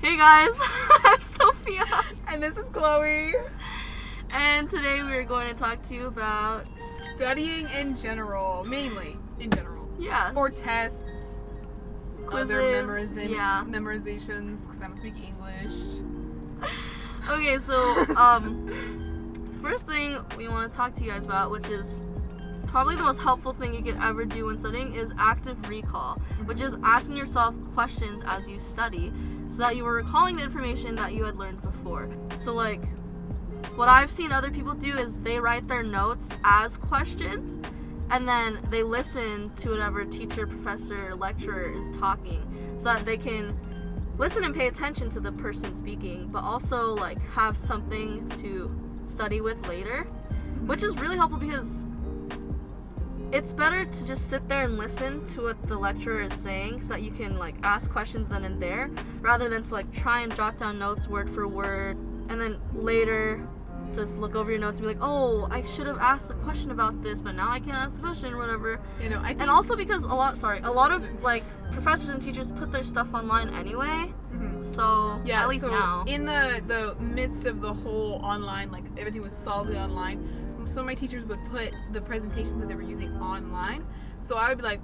Hey guys, I'm Sofia. And this is Chloe. And today we are going to talk to you about Studying in general, mainly in general. Yeah. For tests, Quizzes, other yeah. memorizations, because I don't speak English. Okay, so the first thing we want to talk to you guys about, which is probably the most helpful thing you could ever do when studying, is active recall, which is asking yourself questions as you study so that you were recalling the information that you had learned before. So like, what I've seen other people do is they write their notes as questions and then they listen to whatever teacher, professor, lecturer is talking so that they can listen and pay attention to the person speaking, but also like have something to study with later, which is really helpful because it's better to just sit there and listen to what the lecturer is saying so that you can like ask questions then and there, rather than to like try and jot down notes word for word and then later just look over your notes and be like, oh, I should have asked a question about this, but now I can't ask the question or whatever. You know, I think... And also because a lot of like professors and teachers put their stuff online anyway. So yeah, at least so now. In the midst of the whole online, like everything was solidly online, some of my teachers would put the presentations that they were using online. So I would be like,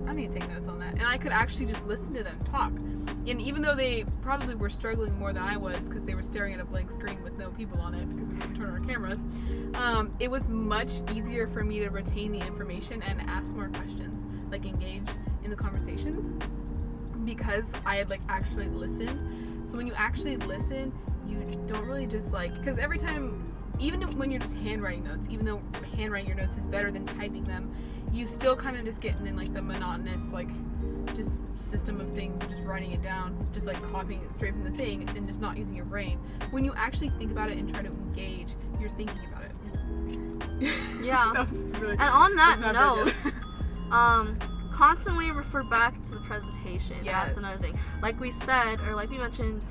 I need to take notes on that. And I could actually just listen to them talk. And even though they probably were struggling more than I was because they were staring at a blank screen with no people on it because we didn't turn our cameras, it was much easier for me to retain the information and ask more questions, like engage in the conversations, because I had like actually listened. So when you actually listen, you don't really just like, because every time, even when you're just handwriting notes, even though handwriting your notes is better than typing them, you still kind of just get in like the monotonous like just system of things, just writing it down, just like copying it straight from the thing and just not using your brain. When you actually think about it and try to engage, you're thinking about it. Yeah. Really, and on that note, constantly refer back to the presentation. Yes. That's another thing. Like we said, or like we mentioned,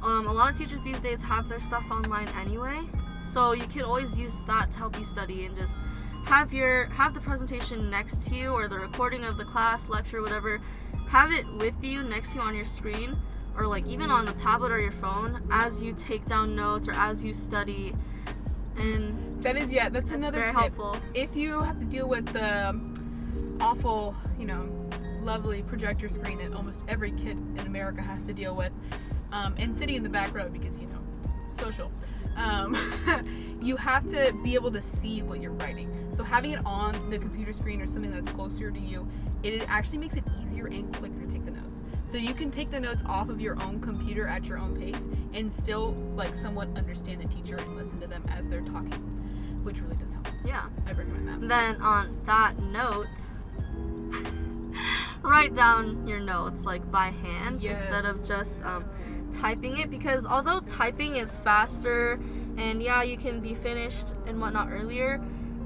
a lot of teachers these days have their stuff online anyway, so you can always use that to help you study and just have the presentation next to you, or the recording of the class, lecture, whatever. Have it with you next to you on your screen, or like even on a tablet or your phone as you take down notes or as you study. And that's another very tip. Helpful. If you have to deal with the awful, lovely projector screen that almost every kid in America has to deal with, and sitting in the back row because social, you have to be able to see what you're writing. So having it on the computer screen or something that's closer to you, it actually makes it easier and quicker to take the notes. So you can take the notes off of your own computer at your own pace and still like somewhat understand the teacher and listen to them as they're talking, which really does help. Yeah, I recommend that. Then on that note, write down your notes like by hand instead of just typing it, because although typing is faster and yeah, you can be finished and whatnot earlier,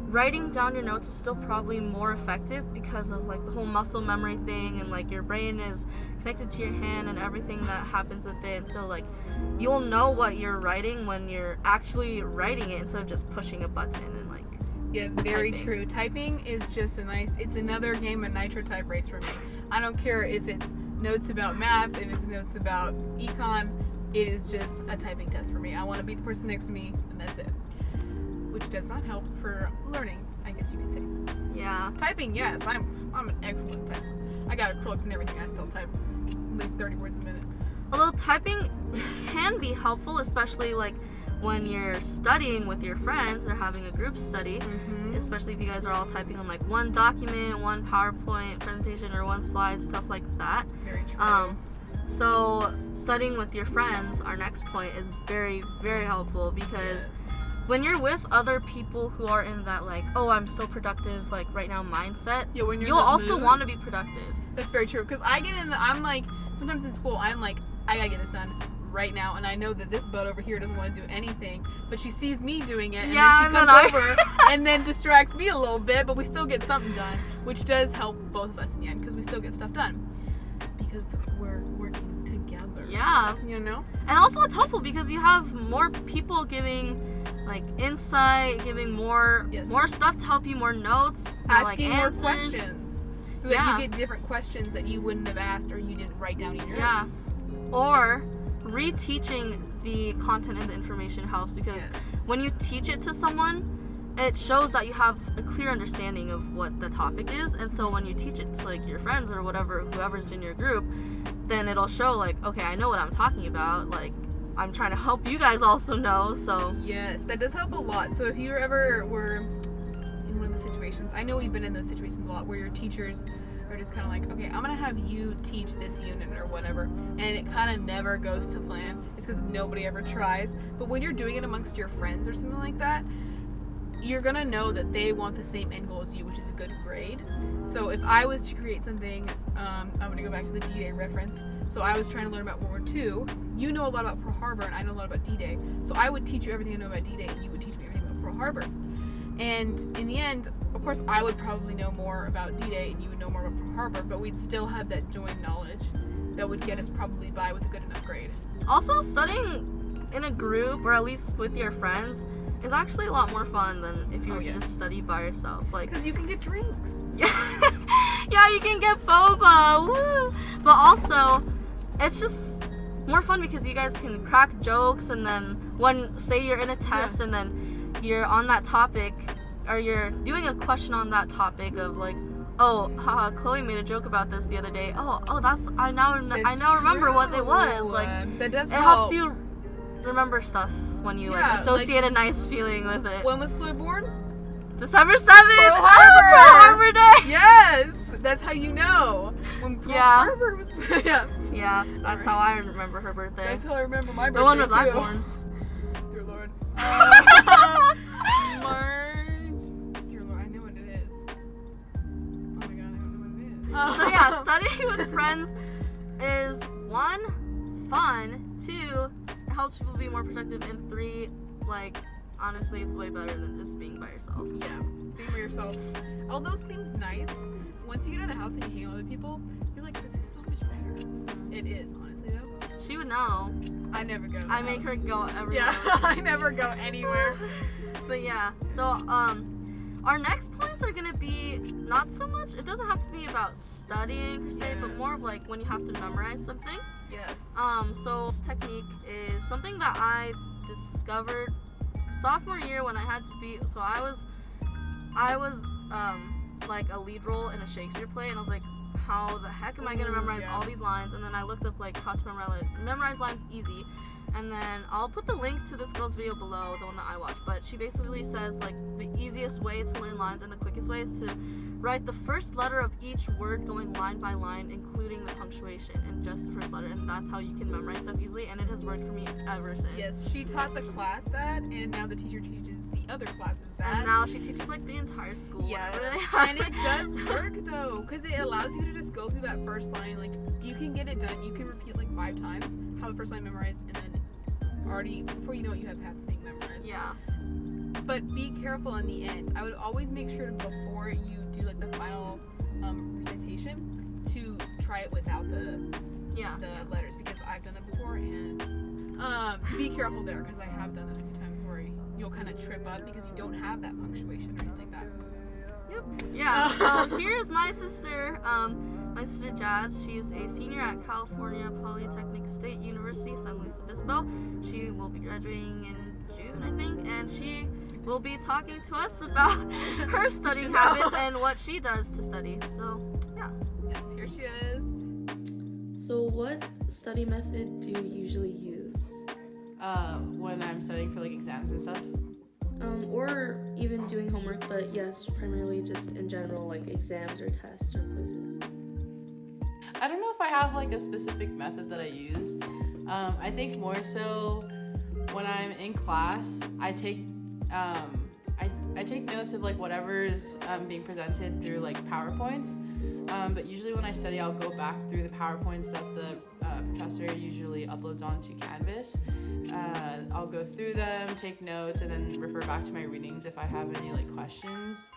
writing down your notes is still probably more effective because of like the whole muscle memory thing, and like your brain is connected to your hand and everything that happens with it. So like you'll know what you're writing when you're actually writing it instead of just pushing a button and like very typing. True. Typing is just it's another game of nitro type race for me. I don't care if it's notes about math, if it's notes about econ, it is just a typing test for me. I want to be the person next to me, and that's it. Which does not help for learning, I guess you could say. Yeah. Typing, yes, I'm an excellent typer. I got acrylics and everything. I still type at least 30 words a minute. Although typing can be helpful, especially like when you're studying with your friends or having a group study, especially if you guys are all typing on like one document, one PowerPoint presentation, or one slide, stuff like that. Very true. So studying with your friends, our next point, is very, very helpful because when you're with other people who are in that like, oh, I'm so productive like right now mindset, when you'll also want to be productive. That's very true, because I get in I'm like, sometimes in school I'm like, I gotta get this done right now, and I know that this butt over here doesn't want to do anything, but she sees me doing it, and then she comes over and then distracts me a little bit, but we still get something done, which does help both of us in the end, because we still get stuff done because we're working together. Yeah. And also it's helpful because you have more people giving like insight, giving more stuff to help you, more notes, asking more more questions, so that you get different questions that you wouldn't have asked or you didn't write down in your notes. Or reteaching the content and the information helps because Yes. when you teach it to someone, it shows that you have a clear understanding of what the topic is, and so when you teach it to like your friends or whoever's in your group, then it'll show like, okay, I know what I'm talking about, like I'm trying to help you guys also know. So Yes, that does help a lot. So if you ever were in one of the situations, I know we've been in those situations a lot where your teachers are just kind of like, okay, I'm gonna have you teach this unit or whatever, and it kind of never goes to plan. It's because nobody ever tries. But when you're doing it amongst your friends or something like that, you're gonna know that they want the same end goal as you, which is a good grade. So if I was to create something, I'm gonna go back to the D-Day reference. So I was trying to learn about World War II. You know a lot about Pearl Harbor, and I know a lot about D-Day. So I would teach you everything I know about D-Day, and you would teach me everything about Pearl Harbor. And in the end, of course, I would probably know more about D-Day, and you would know more about Pearl Harbor, but we'd still have that joint knowledge that would get us probably by with a good enough grade. also studying in a group or at least with your friends is actually a lot more fun than if you were to just study by yourself. Like, Because you can get drinks. yeah, you can get boba, woo! But also, it's just more fun because you guys can crack jokes, and then when, say you're in a test and then you're on that topic, or you're doing a question on that topic of like, oh, haha, Chloe made a joke about this the other day. I now remember what it was. Like, that does it help. helps you remember stuff when you like associate a nice feeling with it. When was Chloe born? December 7th! Pearl Pearl Harbor! Harbor Day! Yes! That's how you know. When Pearl Harbor was... yeah. Yeah, that's how I remember her birthday. That's how I remember my birthday, But when was too. I born? Dear Lord. March... Dear Lord, I know what it is. Oh my god, I don't know what it is. So yeah, studying with friends is 1, fun, 2, it helps people be more productive, and 3, like, honestly, it's way better than just being by yourself. Yeah, being by yourself. Although seems nice, once you get out of the house and you hang out with other people, you're like, this is so much better. It is, honestly, though. She would know. I never go to the I house. make her go everywhere. Yeah, I never go anywhere. But yeah, so our next points are gonna be not so much, it doesn't have to be about studying per se, but more of like when you have to memorize something. Yes. So this technique is something that I discovered sophomore year when I had to be, so I was like a lead role in a Shakespeare play, and I was like, how the heck am I gonna memorize all these lines? And then I looked up like how to memorize lines easy, and then I'll put the link to this girl's video below, the one that I watched, but she basically says like the easiest way to learn lines and the quickest way is to write the first letter of each word going line by line, including the punctuation, and just the first letter, and that's how you can memorize stuff easily, and it has worked for me ever since. Yes, she taught the class that, and now the teacher teaches the other classes that. And now she teaches like the entire school. Yeah, whatever. and it does work though, because it allows you to just go through that first line. Like, you can get it done. You can repeat like 5 times how the first line memorized, and then already, before you know it, you have half the thing memorized. Yeah. But be careful in the end. I would always make sure to, before you do like the final recitation, to try it without the letters, because I've done that before, and be careful there, because I have done that a few times where you'll kind of trip up because you don't have that punctuation or anything like that. Yep. Yeah. So here's my sister. My sister Jazz. She's a senior at California Polytechnic State University, San Luis Obispo. She will be graduating in June, I think, and she will be talking to us about her studying habits and what she does to study. So, yeah. Yes, here she is. So what study method do you usually use? When I'm studying for like exams and stuff. Or even doing homework, but yes, primarily just in general, like exams or tests or quizzes. I don't know if I have like a specific method that I use. I think more so when I'm in class, I take I take notes of like whatever's being presented through like PowerPoints. But usually when I study, I'll go back through the PowerPoints that the professor usually uploads onto Canvas. I'll go through them, take notes, and then refer back to my readings if I have any like questions.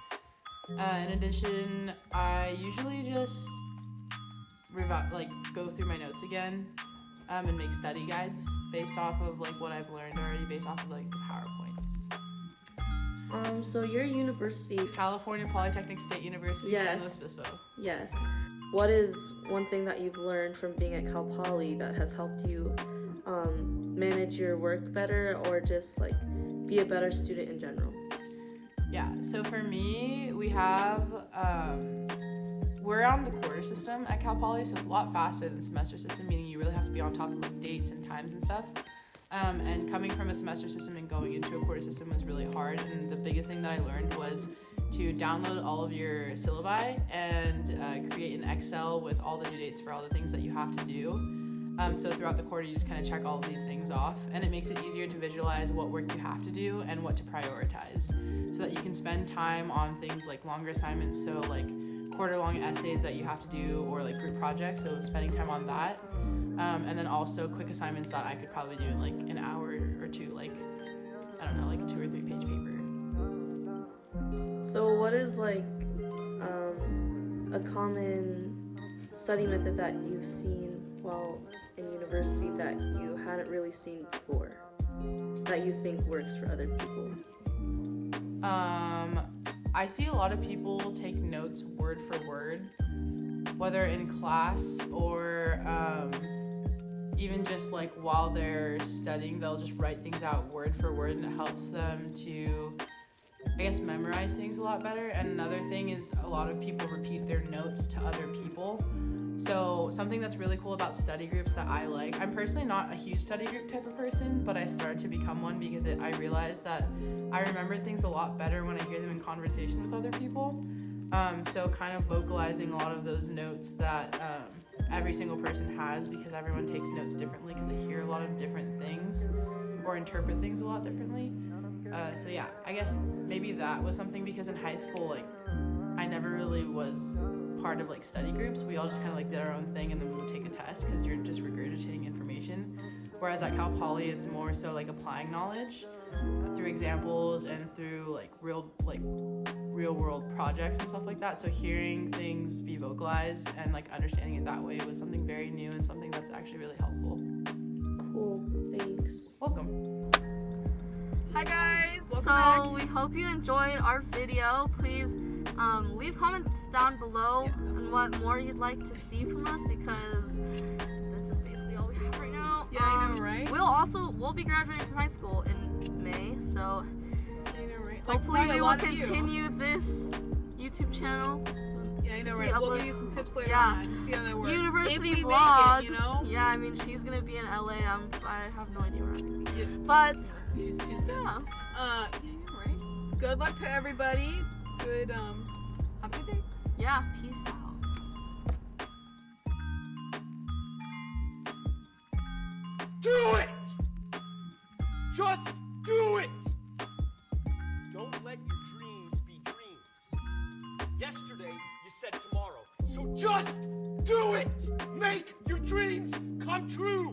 In addition, I usually just go through my notes again and make study guides based off of like what I've learned already, based off of like the PowerPoints. So your university, California Polytechnic State University, yes. San Luis Obispo. Yes. What is one thing that you've learned from being at Cal Poly that has helped you manage your work better or just like be a better student in general? Yeah, so for me, we have, we're on the quarter system at Cal Poly, so it's a lot faster than semester system, meaning you really have to be on top of like dates and times and stuff. And coming from a semester system and going into a quarter system was really hard, and the biggest thing that I learned was to download all of your syllabi and create an Excel with all the due dates for all the things that you have to do. So throughout the quarter, you just kind of check all of these things off, and it makes it easier to visualize what work you have to do and what to prioritize, so that you can spend time on things like longer assignments, so like quarter-long essays that you have to do, or like group projects, so spending time on that. And then also quick assignments that I could probably do in like an hour or two, like, I don't know, like a 2 or 3 page paper. So what is like a common study method that you've seen while in university that you hadn't really seen before, that you think works for other people? I see a lot of people take notes word for word, whether in class or even just like while they're studying, they'll just write things out word for word, and it helps them to, I guess, memorize things a lot better. And another thing is a lot of people repeat their notes to other people. So something that's really cool about study groups that I like, I'm personally not a huge study group type of person, but I started to become one because I realized that I remember things a lot better when I hear them in conversation with other people. So kind of vocalizing a lot of those notes that every single person has, because everyone takes notes differently because they hear a lot of different things or interpret things a lot differently. So yeah, I guess maybe that was something, because in high school, like, I never really was part of like study groups. We all just kind of like did our own thing, and then we would take a test because you're just regurgitating information. Whereas at Cal Poly, it's more so like applying knowledge through examples and through like real world projects and stuff like that. So hearing things be vocalized and like understanding it that way was something very new and something that's actually really helpful. Cool, thanks. Welcome. Hi guys, welcome So back. we hope you enjoyed our video. Please leave comments down below on what more you'd like to see from us, because this is basically all we have right now. Yeah, I know, right? We'll be graduating from high school in May, so I know, right? hopefully probably we a will lot of you. continue this YouTube channel. Yeah, I know, to right? We'll upload- give you some tips later Yeah. on to see how that works. University if we vlogs. make it, you know? Yeah, I mean, she's gonna be in LA. I have no idea where I'm gonna be. Yeah. But She's busy. yeah. Yeah, you're right. Good luck to everybody. Good, have a good day. Yeah, peace out. Do it! Just do it! Don't let your dreams be dreams. Yesterday, you said tomorrow. So just do it! Make your dreams come true!